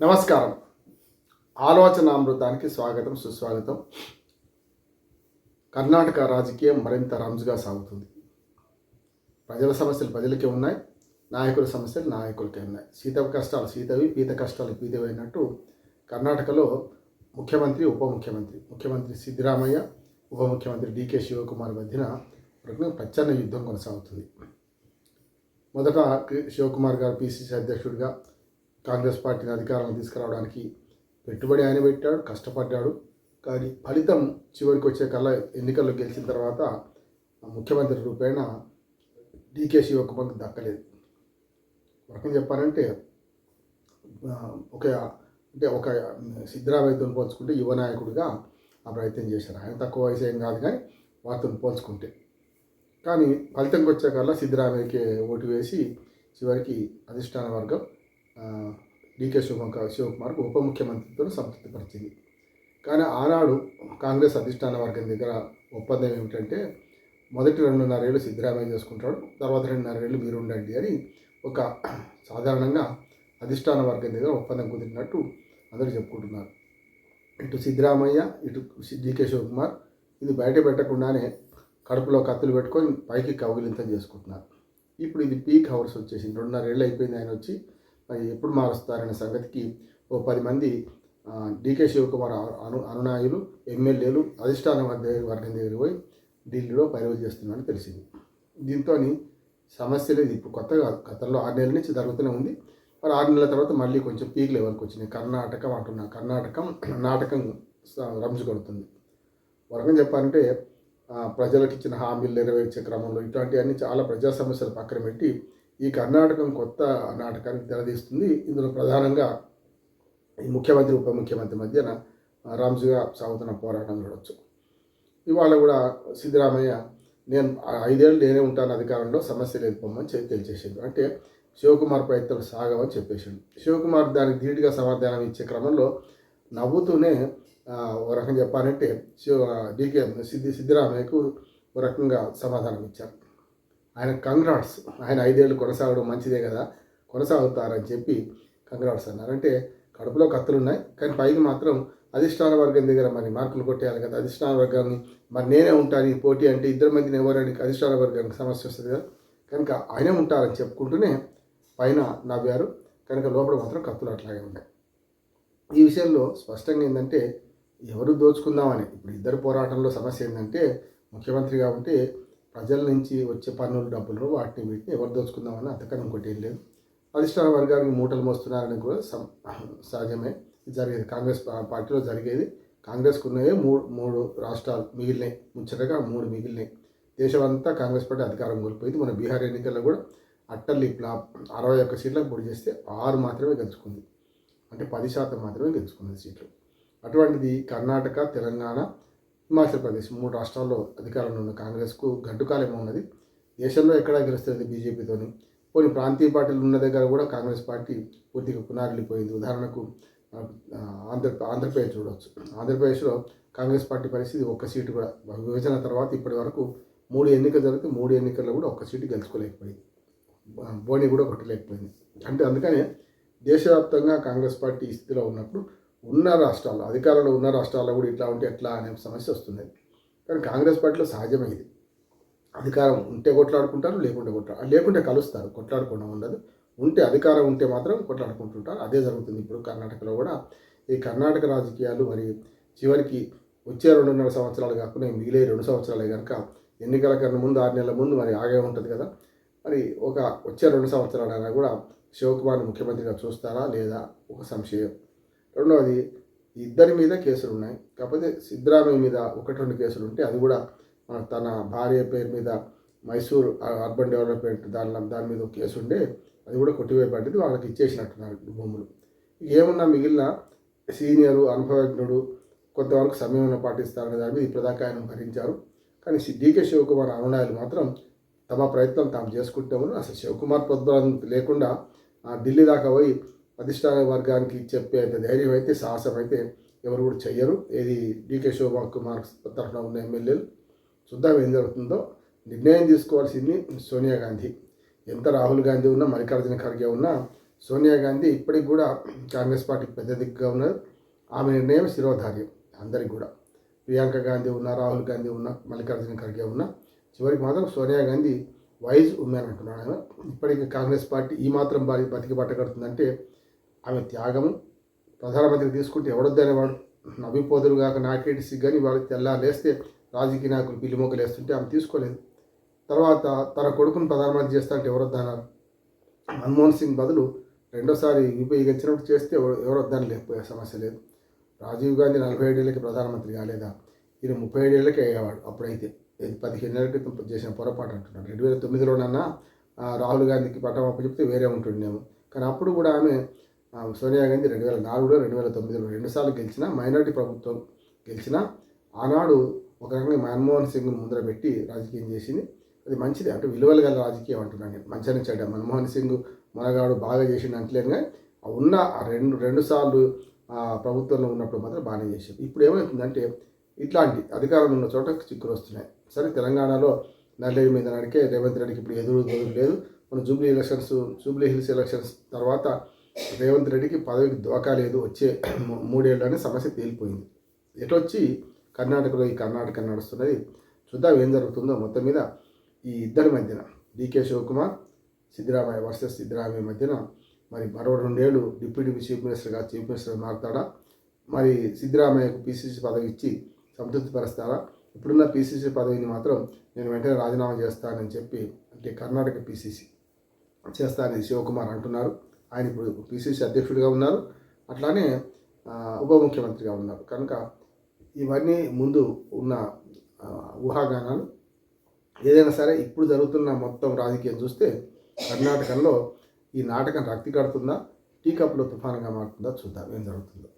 నమస్కారం. ఆలోచనామృతానికి స్వాగతం, సుస్వాగతం. కర్ణాటక రాజకీయం మరింత రంజుగా సాగుతుంది. ప్రజల సమస్యలు ప్రజలకే ఉన్నాయి, నాయకుల సమస్యలు నాయకులకే ఉన్నాయి. సీతవ కష్టాలు సీతవి, పీత కష్టాలు పీతవి అయినట్టు కర్ణాటకలో ముఖ్యమంత్రి, ముఖ్యమంత్రి సిద్ధరామయ్య, ఉప ముఖ్యమంత్రి డికే శివకుమార్ మధ్యన ప్రచ్ఛన్న యుద్ధం కొనసాగుతుంది. మొదట శివకుమార్ గారు పిసిసి అధ్యక్షుడిగా కాంగ్రెస్ పార్టీని అధికారంలో తీసుకురావడానికి పెట్టుబడి ఆయన పెట్టాడు, కష్టపడ్డాడు. కానీ ఫలితం చివరికి వచ్చే కల్లా ఎన్నికల్లో గెలిచిన తర్వాత ముఖ్యమంత్రి రూపేణ డికే శివకుమార్కి దక్కలేదు. రకం చెప్పాలంటే ఒక సిద్ధరామయ్యతో పోల్చుకుంటే యువ నాయకుడిగా ఆ ప్రయత్నం చేశారు. ఆయన తక్కువ వయసు ఏం కాదు, కానీ వారితో పోల్చుకుంటే. కానీ ఫలితంకి వచ్చాకల్లా సిద్ధరామయ్యకి ఓటు వేసి చివరికి అధిష్టాన వర్గం డికే శివకుమార్కు ఉప ముఖ్యమంత్రితో సంతృప్తిపరిచింది. కానీ ఆనాడు కాంగ్రెస్ అధిష్టాన వర్గం దగ్గర ఒప్పందం ఏమిటంటే, మొదటి 2.5 ఏళ్ళు సిద్ధరామయ్య చేసుకుంటాడు, తర్వాత 2.5 ఏళ్ళు మీరు ఉండండి అని ఒక సాధారణంగా అధిష్టాన వర్గం దగ్గర ఒప్పందం కుదిరినట్టు అందరూ చెప్పుకుంటున్నారు. ఇటు సిద్ధరామయ్య, ఇటు డికే శివకుమార్ ఇది బయట పెట్టకుండానే కడుపులో కత్తులు పెట్టుకొని పైకి కౌగిలింతం చేసుకుంటున్నారు. ఇప్పుడు ఇది పీక్ అవర్స్ వచ్చేసింది. 2.5 ఏళ్ళు అయిపోయింది ఆయన వచ్చి. మరి ఎప్పుడు మారుస్తారనే సంగతికి ఓ 10 మంది డికే శివకుమార్ అనునాయులు, ఎమ్మెల్యేలు అధిష్టాన వర్గం దగ్గరికి పోయి ఢిల్లీలో పైరవి చేస్తున్నారని తెలిసింది. దీంతో సమస్య లేదు, ఇప్పుడు కొత్త కాదు, గతంలో 6 నెలల నుంచి జరుగుతూనే ఉంది. మరి 6 నెలల తర్వాత మళ్ళీ కొంచెం పీక్ లెవెల్కి వచ్చినాయి. కర్ణాటకం నాటకం రంజు కొడుతుంది. వరకం చెప్పాలంటే ప్రజలకు ఇచ్చిన హామీలు నెరవేర్చే క్రమంలో ఇట్లాంటివన్నీ చాలా ప్రజా సమస్యలు పక్కన పెట్టి ఈ కర్ణాటకం కొత్త నాటకానికి తెరదీస్తుంది. ఇందులో ప్రధానంగా ఈ ముఖ్యమంత్రి, ఉప ముఖ్యమంత్రి మధ్యన రంజుగా సాగుతున్న పోరాటం చూడవచ్చు. ఇవాళ కూడా సిద్ధరామయ్య నేను 5 ఏళ్ళు నేనే ఉంటాను అధికారంలో, సమస్య లేదు పొమ్మని తెలిచేసాడు. అంటే శివకుమార్ ప్రయత్నాలు సాగవని చెప్పేసాడు. శివకుమార్ దానికి ధీటుగా సమాధానం ఇచ్చే క్రమంలో నవ్వుతూనే ఒక రకం చెప్పాలంటే సిద్ధరామయ్యకు ఒక రకంగా సమాధానం ఇచ్చారు. ఆయన కంగ్రాట్స్, ఆయన 5 ఏళ్ళు కొనసాగడం మంచిదే కదా, కొనసాగుతారని చెప్పి కంగ్రాట్స్ అన్నారు. అంటే కడుపులో కత్తులు ఉన్నాయి, కానీ పైకి మాత్రం అధిష్టాన వర్గం దగ్గర మరి మార్కులు కొట్టేయాలి కదా, అధిష్టాన వర్గాన్ని మరి నేనే ఉంటాను ఈ పోటీ అంటే 2 మందిని ఎవరని అధిష్టాన వర్గానికి సమస్య వస్తుంది కదా, కనుక ఆయనే ఉంటారని చెప్పుకుంటూనే పైన నవ్వారు. కనుక లోపల మాత్రం కత్తులు అట్లాగే ఉన్నాయి. ఈ విషయంలో స్పష్టంగా ఏంటంటే ఎవరు దోచుకుందామని ఇప్పుడు ఇద్దరు పోరాటంలో సమస్య ఏంటంటే, ముఖ్యమంత్రిగా ఉంటే ప్రజల నుంచి వచ్చే పన్నులు డబ్బులు వీటిని ఎవరు దోచుకుందామని, అంతకన్నా ఇంకోటి ఏం లేదు. అధిష్టాన వర్గానికి మూటలు మోస్తున్నారని కూడా సహజమే జరిగేది. కాంగ్రెస్ పార్టీలో జరిగేది. కాంగ్రెస్కు ఉన్నవే మూడు రాష్ట్రాలు మిగిలినాయి, ముచ్చటగా 3 మిగిలినాయి. దేశమంతా కాంగ్రెస్ పార్టీ అధికారం కోల్పోయింది. మన బీహార్ ఎన్నికల్లో కూడా అట్టర్లీ ఫ్లాప్. 61 సీట్లకు పోటీ చేస్తే 6 మాత్రమే గెలుచుకుంది. అంటే 10% మాత్రమే గెలుచుకున్నది సీట్లు. అటువంటిది కర్ణాటక, తెలంగాణ, హిమాచల్ ప్రదేశ్ 3 రాష్ట్రాల్లో అధికారంలో ఉన్న కాంగ్రెస్కు గడ్డుకాలేమో ఉన్నది. దేశంలో ఎక్కడా గెలుస్తుంది బీజేపీతోని. కొన్ని ప్రాంతీయ పార్టీలు ఉన్న దగ్గర కూడా కాంగ్రెస్ పార్టీ పూర్తిగా పునారిల్లిపోయింది. ఉదాహరణకు ఆంధ్రప్రదేశ్ చూడవచ్చు. ఆంధ్రప్రదేశ్లో కాంగ్రెస్ పార్టీ పరిస్థితి 1 సీటు కూడా విభజన తర్వాత ఇప్పటి వరకు 3 ఎన్నికలు జరిగితే 3 ఎన్నికల్లో కూడా 1 సీటు గెలుచుకోలేకపోయింది. బోని కూడా కొట్టలేకపోయింది. అంటే అందుకనే దేశవ్యాప్తంగా కాంగ్రెస్ పార్టీ స్థితిలో ఉన్నప్పుడు ఉన్న రాష్ట్రాల్లో, అధికారంలో ఉన్న రాష్ట్రాల్లో కూడా ఇట్లా ఉంటే ఎట్లా అనే సమస్య వస్తుంది. కానీ కాంగ్రెస్ పార్టీలో సహజమైంది. అధికారం ఉంటే కొట్లాడుకుంటారు, లేకుంటే కలుస్తారు, కొట్లాడుకోవడం ఉండదు. ఉంటే అధికారం ఉంటే మాత్రం కొట్లాడుకుంటుంటారు. అదే జరుగుతుంది ఇప్పుడు కర్ణాటకలో కూడా. ఈ కర్ణాటక రాజకీయాలు మరి చివరికి వచ్చే 2.5 సంవత్సరాలు కాకుండా మిగిలే 2 సంవత్సరాలే కనుక ఎన్నికల కన్నా ముందు 6 నెలల ముందు మరి ఆగే ఉంటుంది కదా. మరి వచ్చే 2 సంవత్సరాలైనా కూడా శివకుమార్ని ముఖ్యమంత్రిగా చూస్తారా లేదా ఒక సంశయం. రెండవది, ఇద్దరి మీద కేసులు ఉన్నాయి. కాకపోతే సిద్ధరామయ్య మీద 1-2 కేసులు ఉంటే అది కూడా తన భార్య పేరు మీద మైసూర్ అర్బన్ డెవలప్మెంట్ దాని మీద ఒక కేసు ఉండే, అది కూడా కొట్టివేయబడ్డది. వాళ్ళకి ఇచ్చేసినట్టున్నారు భూములు. ఏమన్నా మిగిలిన సీనియరు, అనుభవజ్ఞుడు, కొంతవరకు సమయంలో పాటిస్తారనే దాని మీద ఇప్పటిదాకా ఆయన భరించారు. కానీ డికే శివకుమార్ అనునాయులు మాత్రం తమ ప్రయత్నం తాము చేసుకుంటామని, అసలు శివకుమార్ పొద్దున లేకుండా ఢిల్లీ దాకా పోయి అధిష్టాన వర్గానికి చెప్పే ధైర్యం అయితే, సాహసం అయితే ఎవరు కూడా చెయ్యరు. ఏది డికే శివకుమార్ తరఫున ఉన్న ఎమ్మెల్యేలు. చూద్దాం ఏం జరుగుతుందో. నిర్ణయం తీసుకోవాల్సింది సోనియా గాంధీ. ఎంత రాహుల్ గాంధీ ఉన్నా, మల్లికార్జున ఖర్గే ఉన్నా సోనియా గాంధీ ఇప్పటికి కూడా కాంగ్రెస్ పార్టీకి పెద్ద దిక్కుగా ఉన్నారు. ఆమె నిర్ణయం శిరోధార్యం అందరికి కూడా. ప్రియాంక గాంధీ ఉన్నా, రాహుల్ గాంధీ ఉన్నా, మల్లికార్జున ఖర్గే ఉన్నా, చివరికి మాత్రం సోనియా గాంధీ వైజ్ ఉమెన్ అంటున్నాడు ఆమె. ఇప్పటికీ కాంగ్రెస్ పార్టీ ఈ మాత్రం బతికి పట్టగడుతుందంటే ఆమె త్యాగము. ప్రధానమంత్రి తీసుకుంటే ఎవడొద్దనేవాడు, నవ్విపోదురు కాక నాకేటి సిగ్గని వాడు తెల్లాలేస్తే రాజకీయ నాయకులు పిల్లిమొక్కలు వేస్తుంటే ఆమె తీసుకోలేదు. తర్వాత తన కొడుకును ప్రధానమంత్రి చేస్తా అంటే ఎవరొద్దన్నారు. మన్మోహన్ సింగ్ బదులు రెండోసారి యూపీ గెలిచినప్పుడు చేస్తే ఎవరొద్దని లేకపోయే సమస్య లేదు. రాజీవ్ గాంధీ 47 ఏళ్ళకి ప్రధానమంత్రి కాలేదా, ఈయన 37 ఏళ్ళకి అయ్యేవాడు. అప్పుడైతే 15 ఏళ్ళ క్రితం చేసిన పొరపాటు అంటున్నాడు. 2009లోనన్నా రాహుల్ గాంధీకి పట్టం అప్పు చెప్తే వేరే ఉంటుండేమో. కానీ అప్పుడు కూడా ఆమె సోనియా గాంధీ 2004లో 2009లో రెండుసార్లు గెలిచిన మైనారిటీ ప్రభుత్వం గెలిచిన ఆనాడు ఒక రకంగా మన్మోహన్ సింగ్ను ముందర పెట్టి రాజకీయం చేసింది. అది మంచిది, అంటే విలువలు గల రాజకీయం అంటున్నాను నేను. మంచిగా చెడ్డ మన్మోహన్ సింగ్ మనగాడు బాగా చేసిండు అంటలేను, కానీ ఉన్న రెండు సార్లు ప్రభుత్వంలో ఉన్నప్పుడు మాత్రం బాగానే చేసింది. ఇప్పుడు ఏమవుతుందంటే ఇట్లాంటి అధికారంలో ఉన్న చోట చిక్కులు వస్తున్నాయి. సరే, తెలంగాణలో నల్లేరు మీద నడికే రేవంత్ రెడ్డికి ఇప్పుడు ఎదురు లేదు. మన జూబ్లీ హిల్స్ ఎలక్షన్స్ తర్వాత రేవంత్ రెడ్డికి పదవికి దోకా లేదు. వచ్చే 3 ఏళ్ళనే సమస్య తేలిపోయింది. ఎటొచ్చి కర్ణాటకలో ఈ కర్ణాటక నడుస్తున్నది. చూద్దాం ఏం జరుగుతుందో. మొత్తం మీద ఈ ఇద్దరి మధ్యన డీకే శివకుమార్ సిద్ధరామయ్య వర్సెస్ సిద్ధరామయ్య మధ్యన మరి మరో 2 ఏళ్ళు డిప్యూటీ చీఫ్ మినిస్టర్గా మారుతాడా, మరి సిద్ధరామయ్యకు పీసీసీ పదవి ఇచ్చి సంతృప్తిపరుస్తారా? ఇప్పుడున్న పీసీసీ పదవిని మాత్రం నేను వెంటనే రాజీనామా చేస్తానని చెప్పి, అంటే కర్ణాటక పీసీసీ చేస్తానని శివకుమార్ అంటున్నారు. ఆయన ఇప్పుడు పీసీసీ అధ్యక్షుడిగా ఉన్నారు, అట్లానే ఉప ముఖ్యమంత్రిగా ఉన్నారు. కనుక ఇవన్నీ ముందు ఉన్న ఊహాగానాలు. ఏదైనా సరే ఇప్పుడు జరుగుతున్న మొత్తం రాజకీయం చూస్తే కర్ణాటకలో ఈ నాటకం రక్తి కడుతుందా, టీ కప్లో తుఫానుగా మారుతుందా చూద్దాం ఏం జరుగుతుందో.